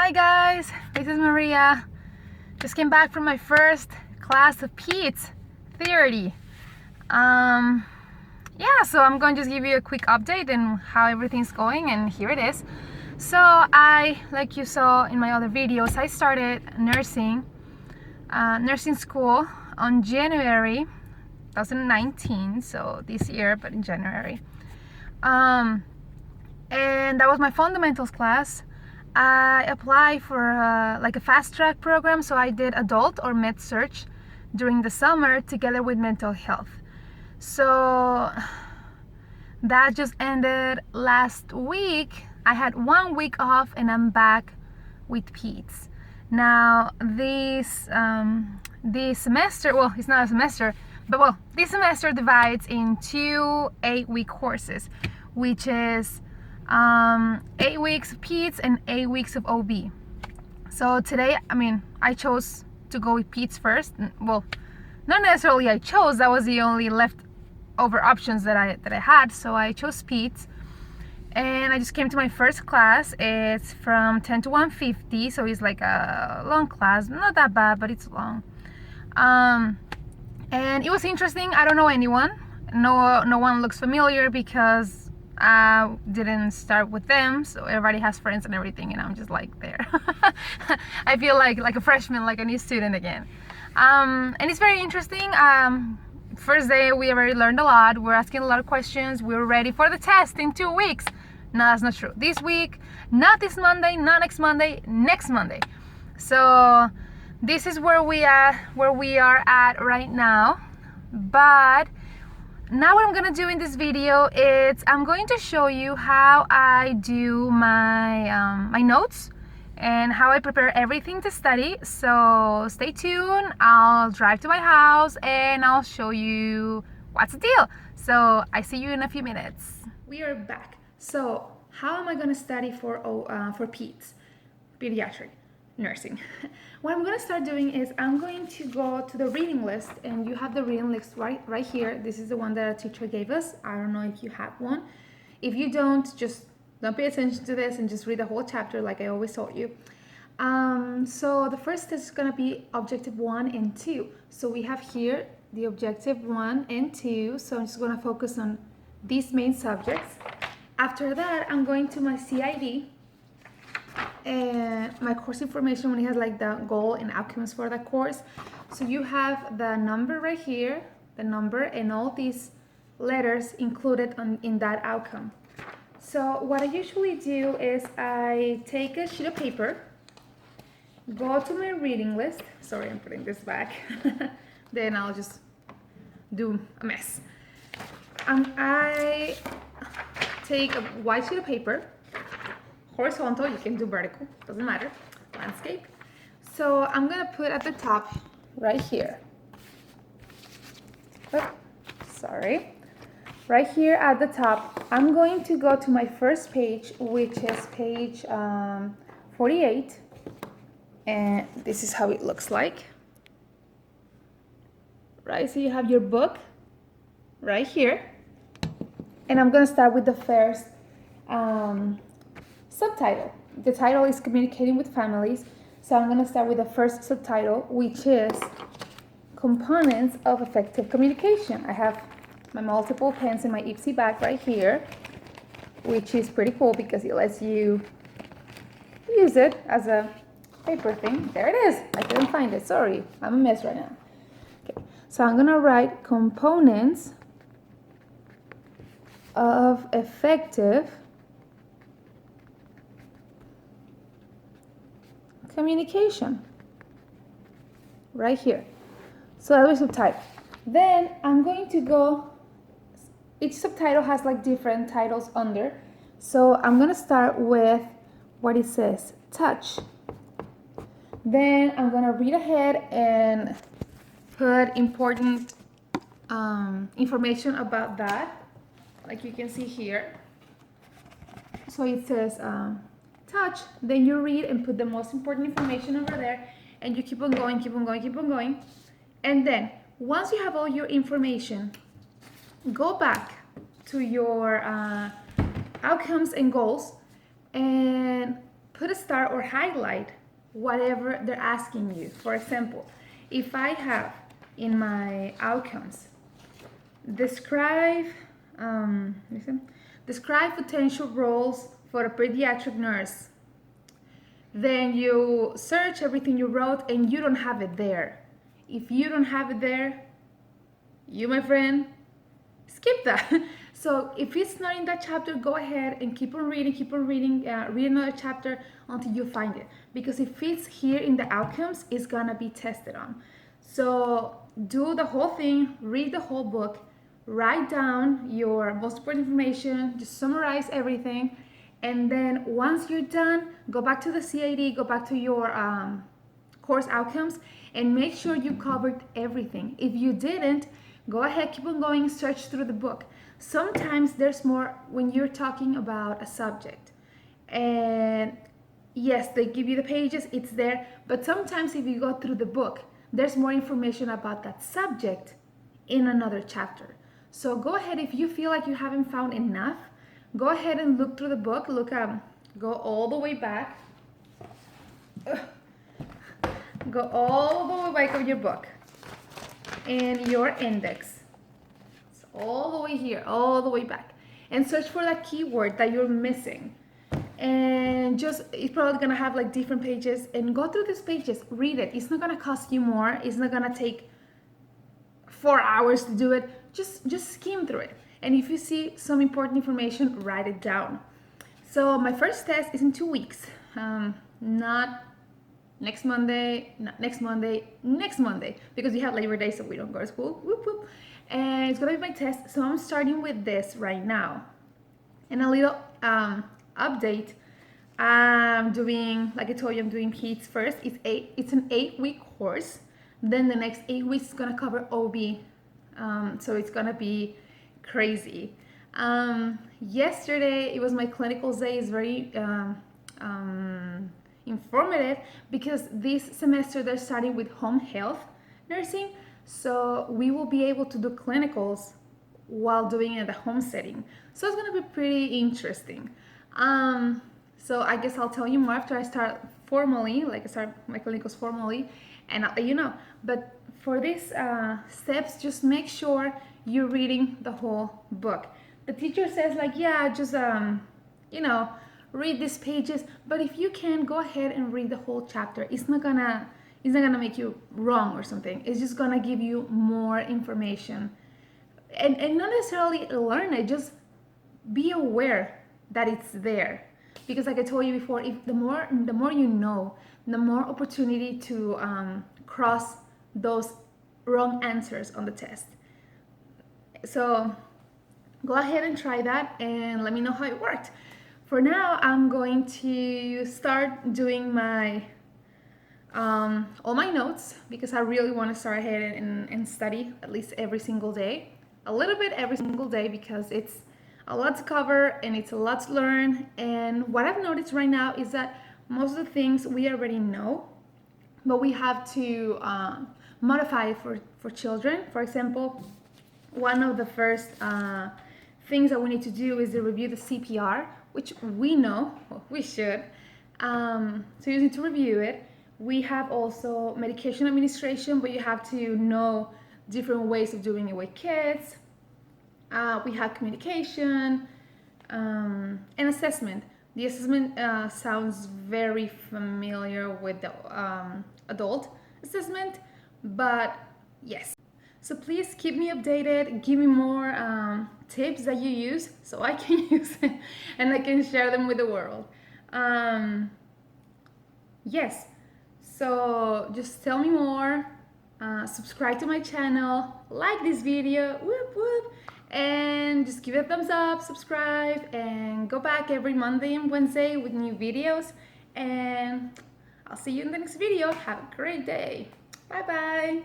Hi guys, this is Maria. Just came back from my first class of PEDS theory. So I'm going to just give you a quick update on how everything's going, and here it is. So like you saw in my other videos, I started nursing school on January 2019, so this year, but in January. And that was my fundamentals class. I applied for like a fast track program, so I did adult or med search during the summer together with mental health. So that just ended last week. I had 1 week off and I'm back with PEDS. Now this semester, well, it's not a semester, but this semester divides into 8-week courses, which is 8 weeks of PEDS and 8 weeks of OB. So today, I chose to go with PEDS first. Well, not necessarily I chose, that was the only leftover options that I had, so I chose PEDS. And I just came to my first class. It's from 10 to 1:50, so it's like a long class, not that bad, but it's long. And it was interesting. I don't know anyone. No one looks familiar because I didn't start with them, so everybody has friends and everything, and I'm just like there. I feel like a freshman, like a new student again. And it's very interesting. First day we already learned a lot. We're asking a lot of questions. We're ready for the test in 2 weeks. No, that's not true. This week, not this Monday, not next Monday, next Monday. So this is where we are at right now. But now what I'm gonna do in this video is I'm going to show you how I do my my notes and how I prepare everything to study. So stay tuned. I'll drive to my house and I'll show you what's the deal. So I see you in a few minutes. We are back. So how am I gonna study for PEDS, pediatric nursing? What I'm going to start doing is I'm going to go to the reading list, and you have the reading list right here. This is the one that a teacher gave us. I don't know if you have one. If you don't, just don't pay attention to this and just read the whole chapter like I always taught you. So the first is going to be objective 1 and 2. So we have here the objective 1 and 2. So I'm just going to focus on these main subjects. After that, I'm going to my CID. And my course information, when it has like the goal and outcomes for the course. So you have the number right here, the number, and all these letters included in that outcome. So what I usually do is I take a sheet of paper, go to my reading list. Sorry, I'm putting this back. Then I'll just do a mess. I take a white sheet of paper, horizontal, you can do vertical, doesn't matter, landscape. So I'm gonna put at the top right here. Right here at the top, I'm going to go to my first page, which is page 48, and this is how it looks like. Right, so you have your book right here, and I'm gonna start with the first subtitle. The title is Communicating with Families, so I'm going to start with the first subtitle, which is Components of Effective Communication. I have my multiple pens in my Ipsy bag right here, which is pretty cool because it lets you use it as a paper thing. There it is. I couldn't find it. Sorry, I'm a mess right now. Okay, so I'm going to write Components of Effective Communication right here. So that was subtitle. Then I'm going to go, each subtitle has like different titles under. So I'm going to start with what it says, touch. Then I'm going to read ahead and put important information about that, like you can see here. So it says touch, then you read and put the most important information over there, and you keep on going. And then once you have all your information, go back to your outcomes and goals and put a star or highlight whatever they're asking you. For example, if I have in my outcomes, describe potential roles for a pediatric nurse, then you search everything you wrote and you don't have it there. If you don't have it there, you, my friend, skip that. So if it's not in that chapter, go ahead and keep on reading, read another chapter until you find it. Because if it's here in the outcomes, it's gonna be tested on. So do the whole thing, read the whole book, write down your most important information, just summarize everything, and then once you're done, go back to the CID, go back to your course outcomes, and make sure you covered everything. If you didn't, go ahead, keep on going, search through the book. Sometimes there's more when you're talking about a subject. And yes, they give you the pages, it's there, but sometimes if you go through the book, there's more information about that subject in another chapter. So go ahead, if you feel like you haven't found enough, go ahead and look through the book, go all the way back. Go all the way back of your book and your index. So all the way here, all the way back. And search for that keyword that you're missing. And it's probably gonna have like different pages, and go through these pages, read it. It's not gonna cost you more. It's not gonna take 4 hours to do it. Just skim through it. And if you see some important information, write it down. So my first test is in 2 weeks. Not next Monday, because we have Labor Day, so we don't go to school. Whoop, whoop. And it's gonna be my test. So I'm starting with this right now. And a little update. I'm doing, like I told you, I'm doing PEDS first. It's an 8-week course. Then the next 8 weeks is gonna cover OB. So it's gonna be crazy. Yesterday it was my clinical day. It's very informative because this semester they're starting with home health nursing, so we will be able to do clinicals while doing it in the home setting. So it's gonna be pretty interesting. So I guess I'll tell you more after I start formally, like I start my clinicals formally, and I'll let you know. But for these steps, just make sure you're reading the whole book. The teacher says like, yeah, just read these pages, but if you can, go ahead and read the whole chapter. It's not gonna make you wrong or something. It's just gonna give you more information, and not necessarily learn it, just be aware that it's there. Because like I told you before, if the more you know, the more opportunity to cross those wrong answers on the test. So go ahead and try that and let me know how it worked. For now, I'm going to start doing my all my notes, because I really want to start ahead and study at least every single day, a little bit every single day, because it's a lot to cover and it's a lot to learn. And what I've noticed right now is that most of the things we already know, but we have to modify it for children. For example, one of the first things that we need to do is to review the CPR, which we know, well, we should. So you need to review it. We have also medication administration, but you have to know different ways of doing it with kids. We have communication and assessment. The assessment sounds very familiar with the adult assessment, but yes. So please keep me updated, give me more tips that you use so I can use it and I can share them with the world. Yes, so just tell me more, subscribe to my channel, like this video, whoop whoop, and just give it a thumbs up, subscribe, and go back every Monday and Wednesday with new videos. And I'll see you in the next video. Have a great day. Bye bye.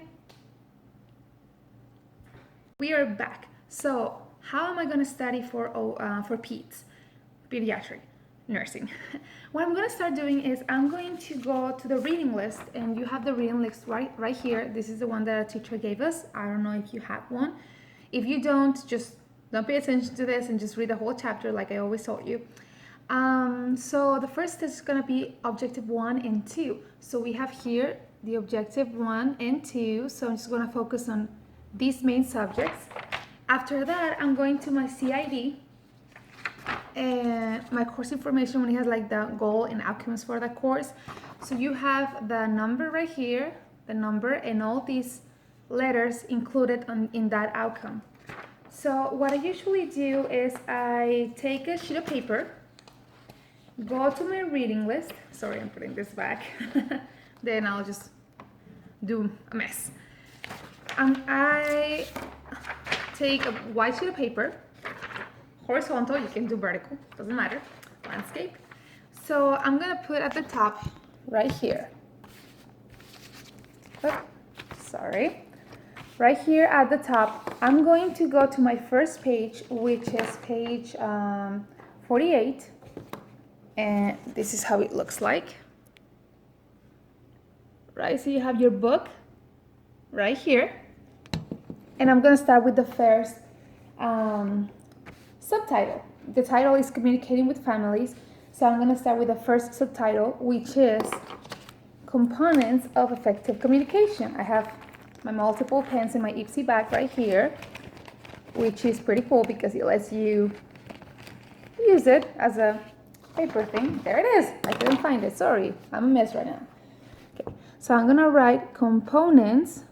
We are back. So how am I going to study for PEDS, pediatric nursing? What I'm going to start doing is I'm going to go to the reading list, and you have the reading list right here. This is the one that a teacher gave us. I don't know if you have one. If you don't, just don't pay attention to this and just read the whole chapter like I always told you. So the first test is going to be objective 1 and 2. So we have here the objective 1 and 2. So I'm just going to focus on these main subjects. After that, I'm going to my CID and my course information when it has like the goal and outcomes for the course. So you have the number right here, the number, and all these letters included in that outcome. So what I usually do is I take a sheet of paper, go to my reading list. Sorry, I'm putting this back. Then I'll just do a mess. I take a white sheet of paper, horizontal, you can do vertical, doesn't matter, landscape. So I'm gonna put at the top right here. Oh, sorry. Right here at the top, I'm going to go to my first page, which is page 48. And this is how it looks like. Right, so you have your book right here. And I'm going to start with the first subtitle. The title is Communicating with Families. So I'm going to start with the first subtitle, which is Components of Effective Communication. I have my multiple pens in my Ipsy bag right here, which is pretty cool because it lets you use it as a paper thing. There it is. I couldn't find it. Sorry. I'm a mess right now. Okay. So I'm going to write components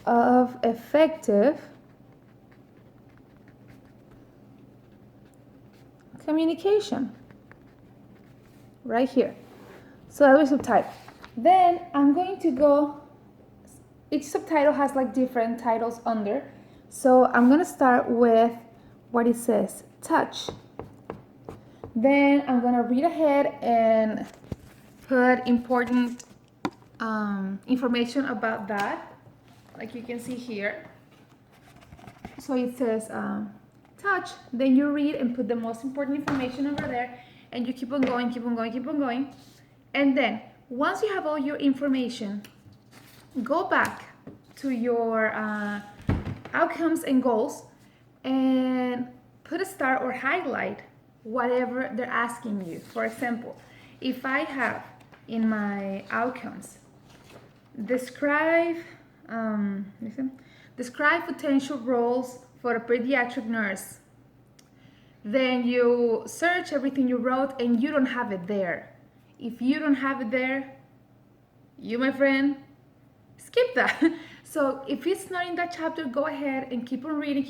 of effective communication right here. So that was subtitle. Then I'm going to go, each subtitle has like different titles under. So I'm going to start with what it says, touch. Then I'm going to read ahead and put important information about that, like you can see here. So it says touch, then you read and put the most important information over there, and you keep on going, keep on going, keep on going. And then once you have all your information, go back to your outcomes and goals and put a star or highlight whatever they're asking you. For example, if I have in my outcomes, describe potential roles for a pediatric nurse, then you search everything you wrote and you don't have it there. If you don't have it there, you, my friend, skip that. So if it's not in that chapter, go ahead and keep on reading,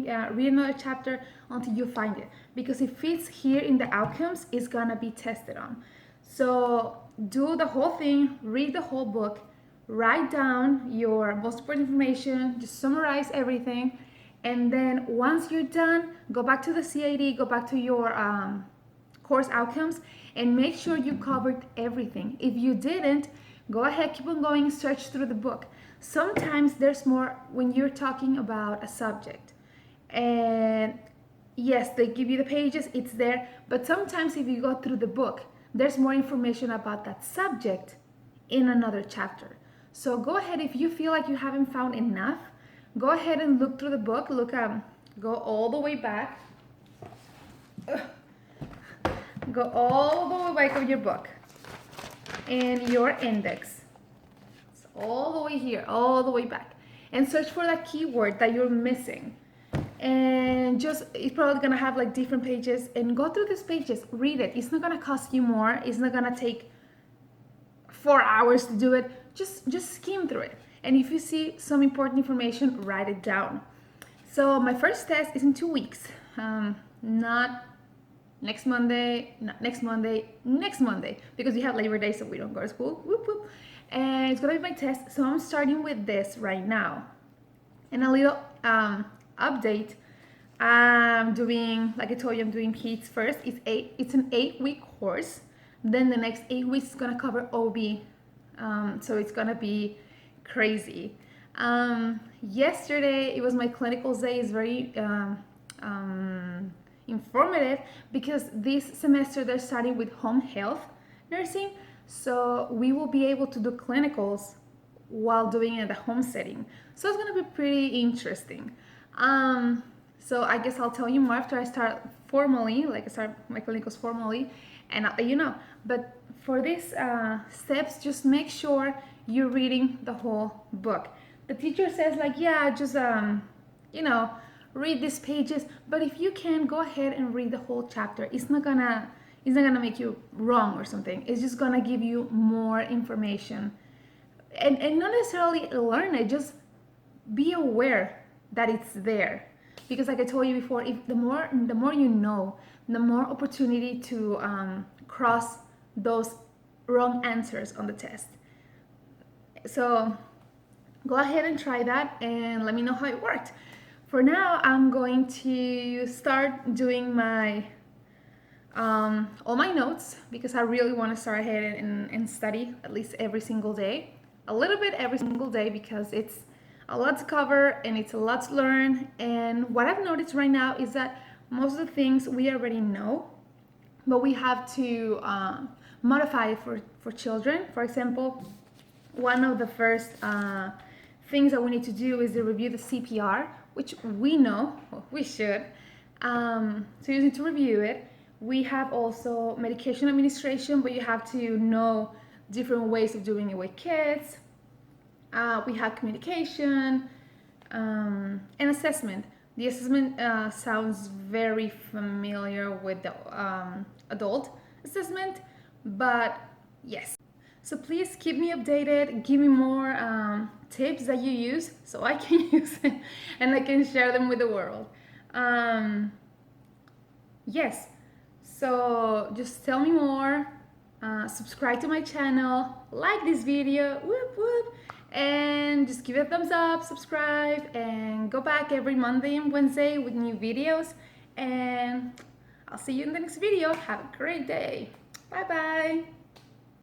read another chapter until you find it. Because if it's here in the outcomes, it's gonna be tested on. So do the whole thing, read the whole book, write down your most important information, just summarize everything. And then once you're done, go back to the CID, go back to your course outcomes, and make sure you covered everything. If you didn't, go ahead, keep on going, search through the book. Sometimes there's more when you're talking about a subject. And yes, they give you the pages, it's there. But sometimes if you go through the book, there's more information about that subject in another chapter. So go ahead, if you feel like you haven't found enough, go ahead and look through the book. Go all the way back. Go all the way back of your book and your index. So all the way here, all the way back. And search for that keyword that you're missing. And it's probably gonna have like different pages, and go through these pages, read it. It's not gonna cost you more. It's not gonna take 4 hours to do it. Just skim through it. And if you see some important information, write it down. So my first test is in 2 weeks. Not next Monday, next Monday, because we have Labor Day, so we don't go to school. Whoop, whoop. And it's gonna be my test. So I'm starting with this right now. And a little update. I'm doing, like I told you, I'm doing PEDS first. It's an 8-week course. Then the next 8 weeks is gonna cover OB. So it's gonna be crazy. Yesterday, it was my clinical day. It's very informative because this semester they're starting with home health nursing. So we will be able to do clinicals while doing it at the home setting. So it's gonna be pretty interesting. So I guess I'll tell you more after I start formally, like I start my clinicals formally, and I'll let you know. But for these steps, just make sure you're reading the whole book. The teacher says like, yeah, just you know, read these pages. But if you can, go ahead and read the whole chapter. It's not gonna make you wrong or something. It's just gonna give you more information, and not necessarily learn it. Just be aware that it's there, because like I told you before, if the more you know, the more opportunity to cross those wrong answers on the test. So go ahead and try that and let me know how it worked. For now, I'm going to start doing my all my notes, because I really want to start ahead and study at least every single day, a little bit every single day, because it's a lot to cover and it's a lot to learn. And what I've noticed right now is that most of the things we already know, but we have to modify for children. For example, one of the first things that we need to do is to review the CPR, which we know, well, we should. So you need to review it. We have also medication administration, but you have to know different ways of doing it with kids. We have communication and assessment. The assessment sounds very familiar with the adult assessment, but yes. So please keep me updated, give me more tips that you use so I can use it and I can share them with the world. Yes, so just tell me more, subscribe to my channel, like this video, whoop whoop, and just give it a thumbs up, subscribe, and go back every Monday and Wednesday with new videos. And I'll see you in the next video. Have a great day. Bye bye.